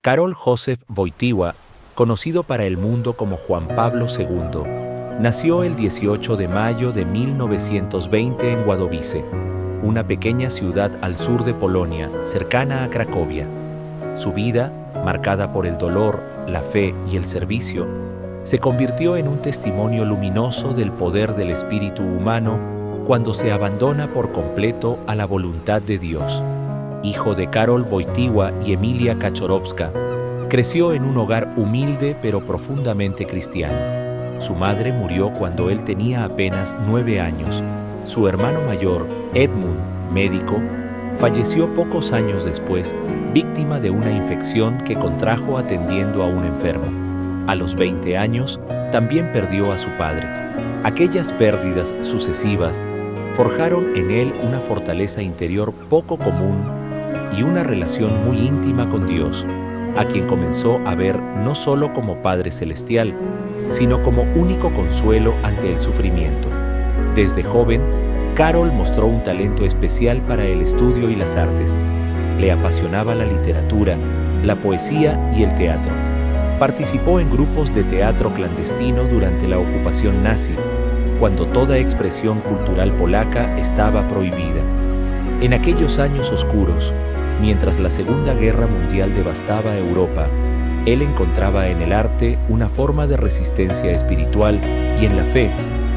Karol Józef Wojtyła, conocido para el mundo como Juan Pablo II, nació el 18 de mayo de 1920 en Wadowice, una pequeña ciudad al sur de Polonia, cercana a Cracovia. Su vida, marcada por el dolor, la fe y el servicio, se convirtió en un testimonio luminoso del poder del espíritu humano cuando se abandona por completo a la voluntad de Dios. Hijo de Karol Wojtyła y Emilia Kaczorowska, creció en un hogar humilde pero profundamente cristiano. Su madre murió cuando él tenía apenas 9 años. Su hermano mayor, Edmund, médico, falleció pocos años después, víctima de una infección que contrajo atendiendo a un enfermo. A los 20 años, también perdió a su padre. Aquellas pérdidas sucesivas forjaron en él una fortaleza interior poco común y una relación muy íntima con Dios, a quien comenzó a ver no solo como Padre Celestial, sino como único consuelo ante el sufrimiento. Desde joven, Karol mostró un talento especial para el estudio y las artes. Le apasionaba la literatura, la poesía y el teatro. Participó en grupos de teatro clandestino durante la ocupación nazi, cuando toda expresión cultural polaca estaba prohibida. En aquellos años oscuros, mientras la Segunda Guerra Mundial devastaba Europa, él encontraba en el arte una forma de resistencia espiritual y en la fe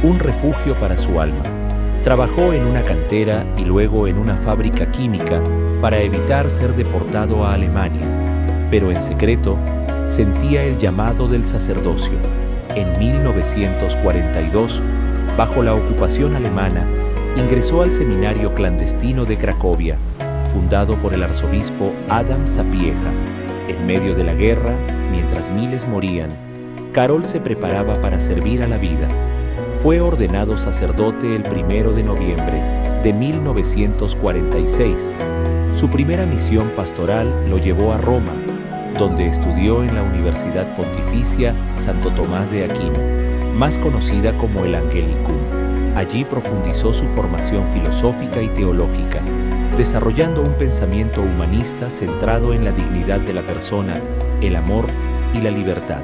un refugio para su alma. Trabajó en una cantera y luego en una fábrica química para evitar ser deportado a Alemania, pero en secreto sentía el llamado del sacerdocio. En 1942, bajo la ocupación alemana, ingresó al seminario clandestino de Cracovia, fundado por el arzobispo Adam Sapieha. En medio de la guerra, mientras miles morían, Karol se preparaba para servir a la vida. Fue ordenado sacerdote el 1 de noviembre de 1946. Su primera misión pastoral lo llevó a Roma, donde estudió en la Universidad Pontificia Santo Tomás de Aquino, más conocida como el Angelicum. Allí profundizó su formación filosófica y teológica, desarrollando un pensamiento humanista centrado en la dignidad de la persona, el amor y la libertad.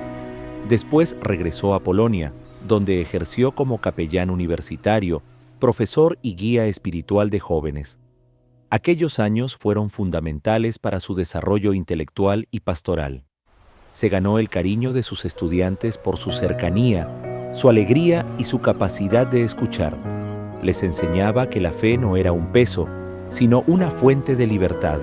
Después regresó a Polonia, donde ejerció como capellán universitario, profesor y guía espiritual de jóvenes. Aquellos años fueron fundamentales para su desarrollo intelectual y pastoral. Se ganó el cariño de sus estudiantes por su cercanía, su alegría y su capacidad de escuchar. Les enseñaba que la fe no era un peso, sino una fuente de libertad.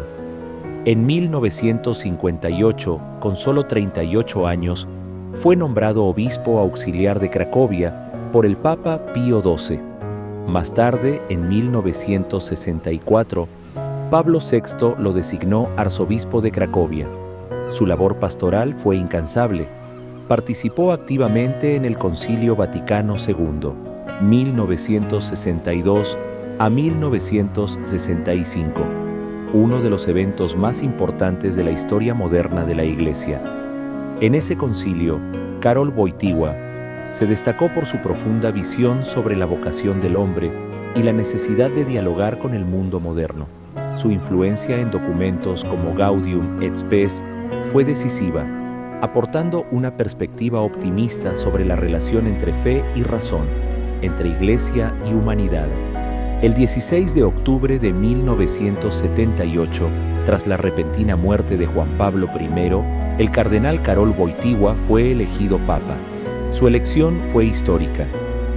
En 1958, con solo 38 años, fue nombrado obispo auxiliar de Cracovia por el Papa Pío XII. Más tarde, en 1964, Pablo VI lo designó arzobispo de Cracovia. Su labor pastoral fue incansable. Participó activamente en el Concilio Vaticano II, 1962 a 1965, uno de los eventos más importantes de la historia moderna de la Iglesia. En ese concilio, Karol Wojtyła se destacó por su profunda visión sobre la vocación del hombre y la necesidad de dialogar con el mundo moderno. Su influencia en documentos como Gaudium et Spes fue decisiva, aportando una perspectiva optimista sobre la relación entre fe y razón, entre iglesia y humanidad. El 16 de octubre de 1978, tras la repentina muerte de Juan Pablo I, el cardenal Karol Wojtyła fue elegido papa. Su elección fue histórica.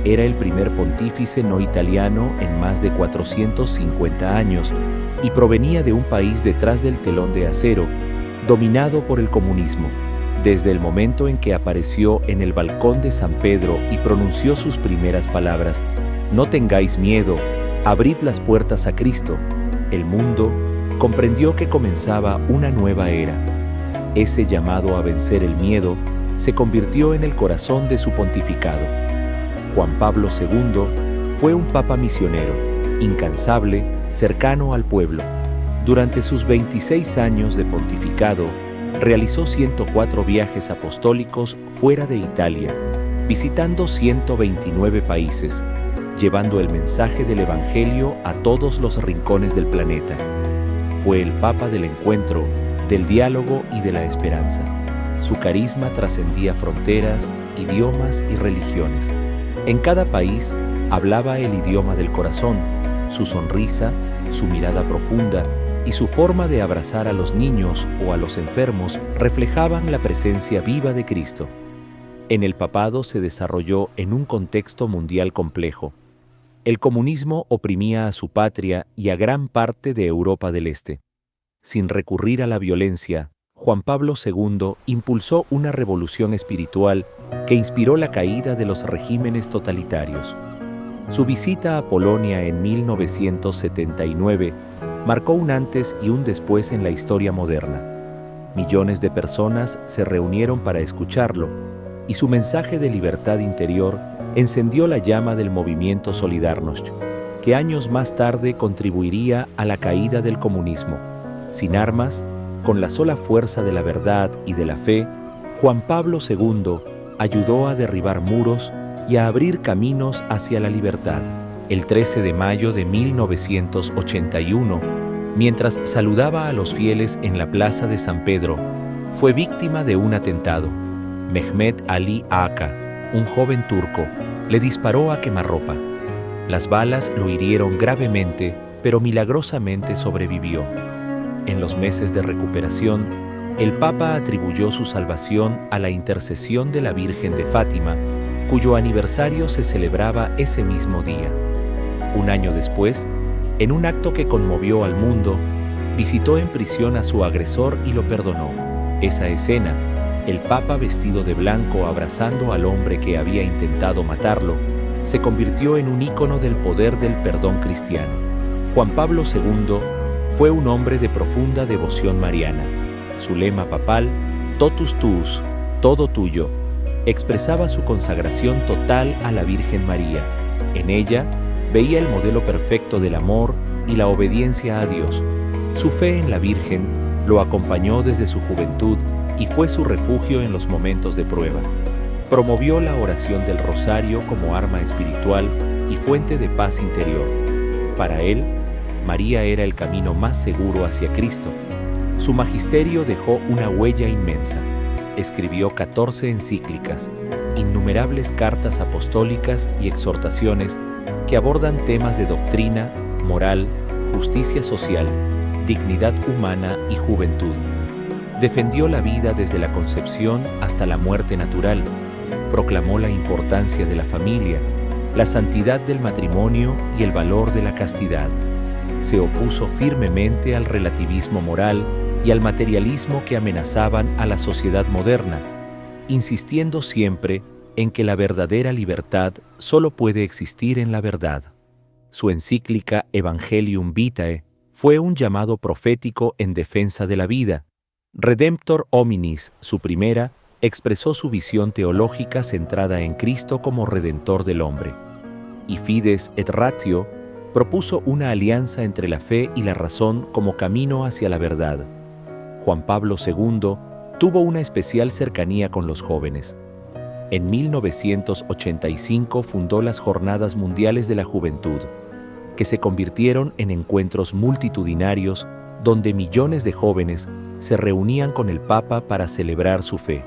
Era el primer pontífice no italiano en más de 450 años y provenía de un país detrás del telón de acero, dominado por el comunismo. Desde el momento en que apareció en el balcón de San Pedro y pronunció sus primeras palabras, «No tengáis miedo, abrid las puertas a Cristo», el mundo comprendió que comenzaba una nueva era. Ese llamado a vencer el miedo se convirtió en el corazón de su pontificado. Juan Pablo II fue un papa misionero, incansable, cercano al pueblo. Durante sus 26 años de pontificado, realizó 104 viajes apostólicos fuera de Italia, visitando 129 países, llevando el mensaje del Evangelio a todos los rincones del planeta. Fue el Papa del encuentro, del diálogo y de la esperanza. Su carisma trascendía fronteras, idiomas y religiones. En cada país hablaba el idioma del corazón, su sonrisa, su mirada profunda y su forma de abrazar a los niños o a los enfermos reflejaban la presencia viva de Cristo. En el papado se desarrolló en un contexto mundial complejo. El comunismo oprimía a su patria y a gran parte de Europa del Este. Sin recurrir a la violencia, Juan Pablo II impulsó una revolución espiritual que inspiró la caída de los regímenes totalitarios. Su visita a Polonia en 1979 marcó un antes y un después en la historia moderna. Millones de personas se reunieron para escucharlo, y su mensaje de libertad interior encendió la llama del movimiento Solidarność, que años más tarde contribuiría a la caída del comunismo. Sin armas, con la sola fuerza de la verdad y de la fe, Juan Pablo II ayudó a derribar muros y a abrir caminos hacia la libertad. El 13 de mayo de 1981, mientras saludaba a los fieles en la plaza de San Pedro, fue víctima de un atentado. Mehmet Ali Aka, un joven turco, le disparó a quemarropa. Las balas lo hirieron gravemente, pero milagrosamente sobrevivió. En los meses de recuperación, el Papa atribuyó su salvación a la intercesión de la Virgen de Fátima, cuyo aniversario se celebraba ese mismo día. Un año después, en un acto que conmovió al mundo, visitó en prisión a su agresor y lo perdonó. Esa escena, el Papa vestido de blanco abrazando al hombre que había intentado matarlo, se convirtió en un ícono del poder del perdón cristiano. Juan Pablo II fue un hombre de profunda devoción mariana. Su lema papal, Totus tuus, todo tuyo, expresaba su consagración total a la Virgen María. En ella veía el modelo perfecto del amor y la obediencia a Dios. Su fe en la Virgen lo acompañó desde su juventud y fue su refugio en los momentos de prueba. Promovió la oración del rosario como arma espiritual y fuente de paz interior. Para él, María era el camino más seguro hacia Cristo. Su magisterio dejó una huella inmensa. Escribió 14 encíclicas, innumerables cartas apostólicas y exhortaciones que abordan temas de doctrina, moral, justicia social, dignidad humana y juventud. Defendió la vida desde la concepción hasta la muerte natural. Proclamó la importancia de la familia, la santidad del matrimonio y el valor de la castidad. Se opuso firmemente al relativismo moral y al materialismo que amenazaban a la sociedad moderna, insistiendo siempre en que la verdadera libertad solo puede existir en la verdad. Su encíclica Evangelium Vitae fue un llamado profético en defensa de la vida. Redemptor Hominis, su primera, expresó su visión teológica centrada en Cristo como Redentor del hombre. Y Fides et Ratio propuso una alianza entre la fe y la razón como camino hacia la verdad. Juan Pablo II tuvo una especial cercanía con los jóvenes. En 1985 fundó las Jornadas Mundiales de la Juventud, que se convirtieron en encuentros multitudinarios donde millones de jóvenes se reunían con el Papa para celebrar su fe.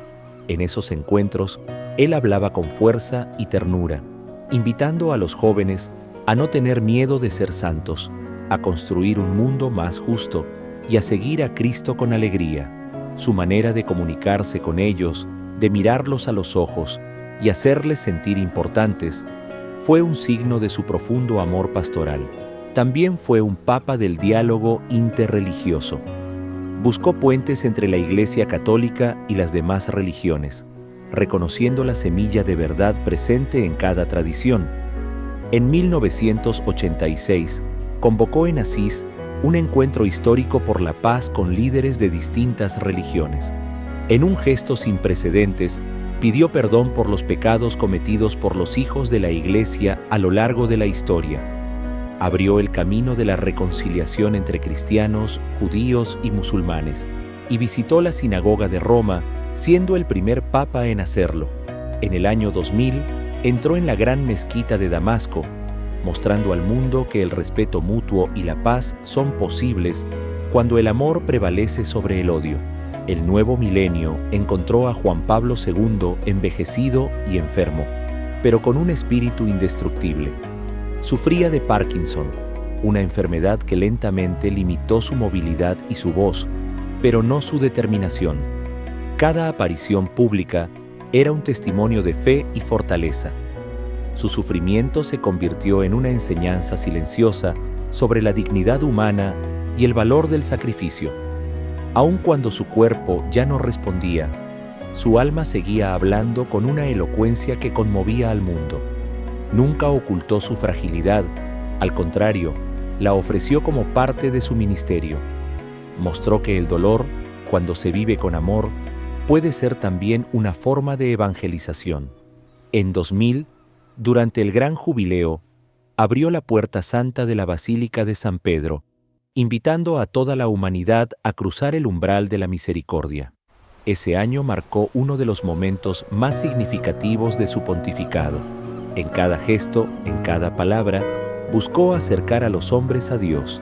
En esos encuentros, él hablaba con fuerza y ternura, invitando a los jóvenes a no tener miedo de ser santos, a construir un mundo más justo y a seguir a Cristo con alegría. Su manera de comunicarse con ellos, de mirarlos a los ojos y hacerles sentir importantes, fue un signo de su profundo amor pastoral. También fue un papa del diálogo interreligioso. Buscó puentes entre la Iglesia católica y las demás religiones, reconociendo la semilla de verdad presente en cada tradición. En 1986, convocó en Asís un encuentro histórico por la paz con líderes de distintas religiones. En un gesto sin precedentes, pidió perdón por los pecados cometidos por los hijos de la Iglesia a lo largo de la historia. Abrió el camino de la reconciliación entre cristianos, judíos y musulmanes, y visitó la sinagoga de Roma, siendo el primer papa en hacerlo. En el año 2000, entró en la gran mezquita de Damasco, mostrando al mundo que el respeto mutuo y la paz son posibles cuando el amor prevalece sobre el odio. El nuevo milenio encontró a Juan Pablo II envejecido y enfermo, pero con un espíritu indestructible. Sufría de Parkinson, una enfermedad que lentamente limitó su movilidad y su voz, pero no su determinación. Cada aparición pública era un testimonio de fe y fortaleza. Su sufrimiento se convirtió en una enseñanza silenciosa sobre la dignidad humana y el valor del sacrificio. Aun cuando su cuerpo ya no respondía, su alma seguía hablando con una elocuencia que conmovía al mundo. Nunca ocultó su fragilidad, al contrario, la ofreció como parte de su ministerio. Mostró que el dolor, cuando se vive con amor, puede ser también una forma de evangelización. En 2000, durante el Gran Jubileo, abrió la puerta santa de la Basílica de San Pedro, invitando a toda la humanidad a cruzar el umbral de la misericordia. Ese año marcó uno de los momentos más significativos de su pontificado. En cada gesto, en cada palabra, buscó acercar a los hombres a Dios.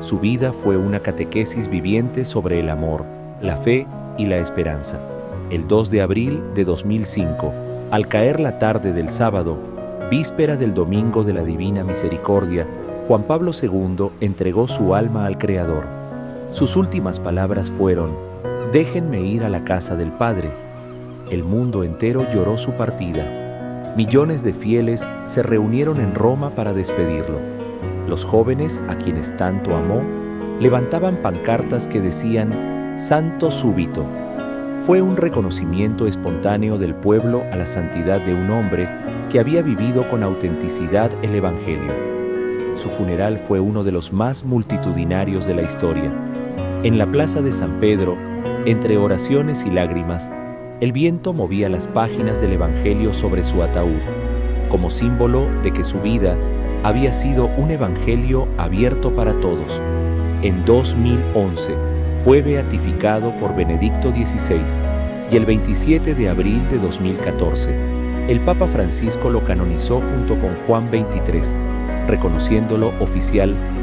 Su vida fue una catequesis viviente sobre el amor, la fe y la esperanza. El 2 de abril de 2005, al caer la tarde del sábado, víspera del Domingo de la Divina Misericordia, Juan Pablo II entregó su alma al Creador. Sus últimas palabras fueron: «Déjenme ir a la casa del Padre». El mundo entero lloró su partida. Millones de fieles se reunieron en Roma para despedirlo. Los jóvenes, a quienes tanto amó, levantaban pancartas que decían «Santo súbito». Fue un reconocimiento espontáneo del pueblo a la santidad de un hombre que había vivido con autenticidad el Evangelio. Su funeral fue uno de los más multitudinarios de la historia. En la plaza de San Pedro, entre oraciones y lágrimas, el viento movía las páginas del Evangelio sobre su ataúd, como símbolo de que su vida había sido un Evangelio abierto para todos. En 2011 fue beatificado por Benedicto XVI y el 27 de abril de 2014, el Papa Francisco lo canonizó junto con Juan XXIII, reconociéndolo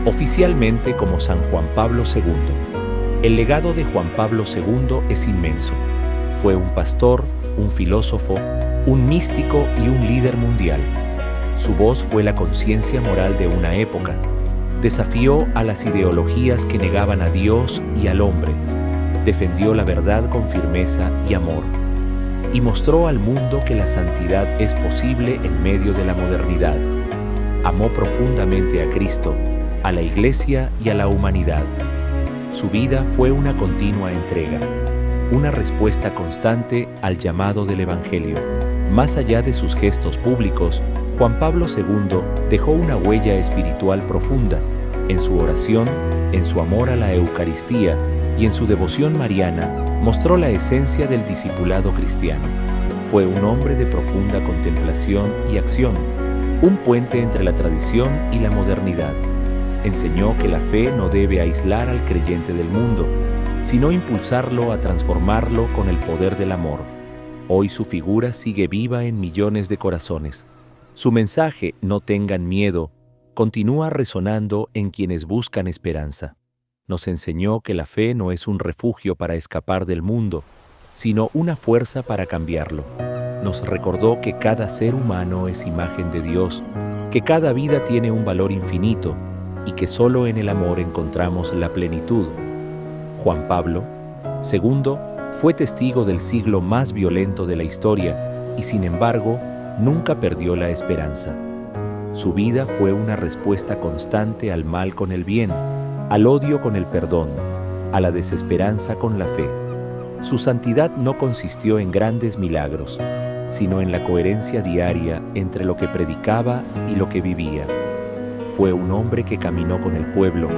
oficialmente como San Juan Pablo II. El legado de Juan Pablo II es inmenso. Fue un pastor, un filósofo, un místico y un líder mundial. Su voz fue la conciencia moral de una época. Desafió a las ideologías que negaban a Dios y al hombre. Defendió la verdad con firmeza y amor. Y mostró al mundo que la santidad es posible en medio de la modernidad. Amó profundamente a Cristo, a la Iglesia y a la humanidad. Su vida fue una continua entrega, una respuesta constante al llamado del Evangelio. Más allá de sus gestos públicos, Juan Pablo II dejó una huella espiritual profunda en su oración, en su amor a la Eucaristía y en su devoción mariana. Mostró la esencia del discipulado cristiano. Fue un hombre de profunda contemplación y acción, un puente entre la tradición y la modernidad. Enseñó que la fe no debe aislar al creyente del mundo, sino impulsarlo a transformarlo con el poder del amor. Hoy su figura sigue viva en millones de corazones. Su mensaje, no tengan miedo, continúa resonando en quienes buscan esperanza. Nos enseñó que la fe no es un refugio para escapar del mundo, sino una fuerza para cambiarlo. Nos recordó que cada ser humano es imagen de Dios, que cada vida tiene un valor infinito y que solo en el amor encontramos la plenitud. Juan Pablo II fue testigo del siglo más violento de la historia y, sin embargo, nunca perdió la esperanza. Su vida fue una respuesta constante al mal con el bien, al odio con el perdón, a la desesperanza con la fe. Su santidad no consistió en grandes milagros, sino en la coherencia diaria entre lo que predicaba y lo que vivía. Fue un hombre que caminó con el pueblo,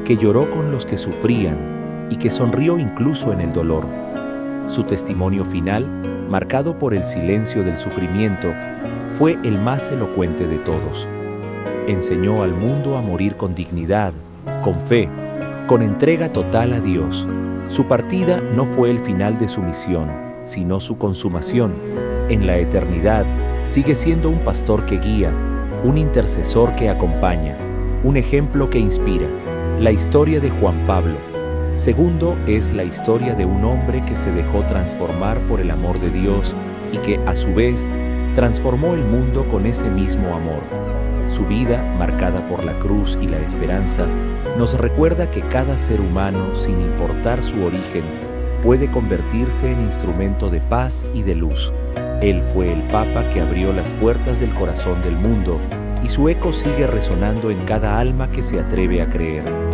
que lloró con los que sufrían y que sonrió incluso en el dolor. Su testimonio final, marcado por el silencio del sufrimiento, fue el más elocuente de todos. Enseñó al mundo a morir con dignidad, con fe, con entrega total a Dios. Su partida no fue el final de su misión, sino su consumación. En la eternidad, sigue siendo un pastor que guía, un intercesor que acompaña, un ejemplo que inspira. La historia de Juan Pablo, Segundo, es la historia de un hombre que se dejó transformar por el amor de Dios y que, a su vez, transformó el mundo con ese mismo amor. Su vida, marcada por la cruz y la esperanza, nos recuerda que cada ser humano, sin importar su origen, puede convertirse en instrumento de paz y de luz. Él fue el Papa que abrió las puertas del corazón del mundo y su eco sigue resonando en cada alma que se atreve a creer.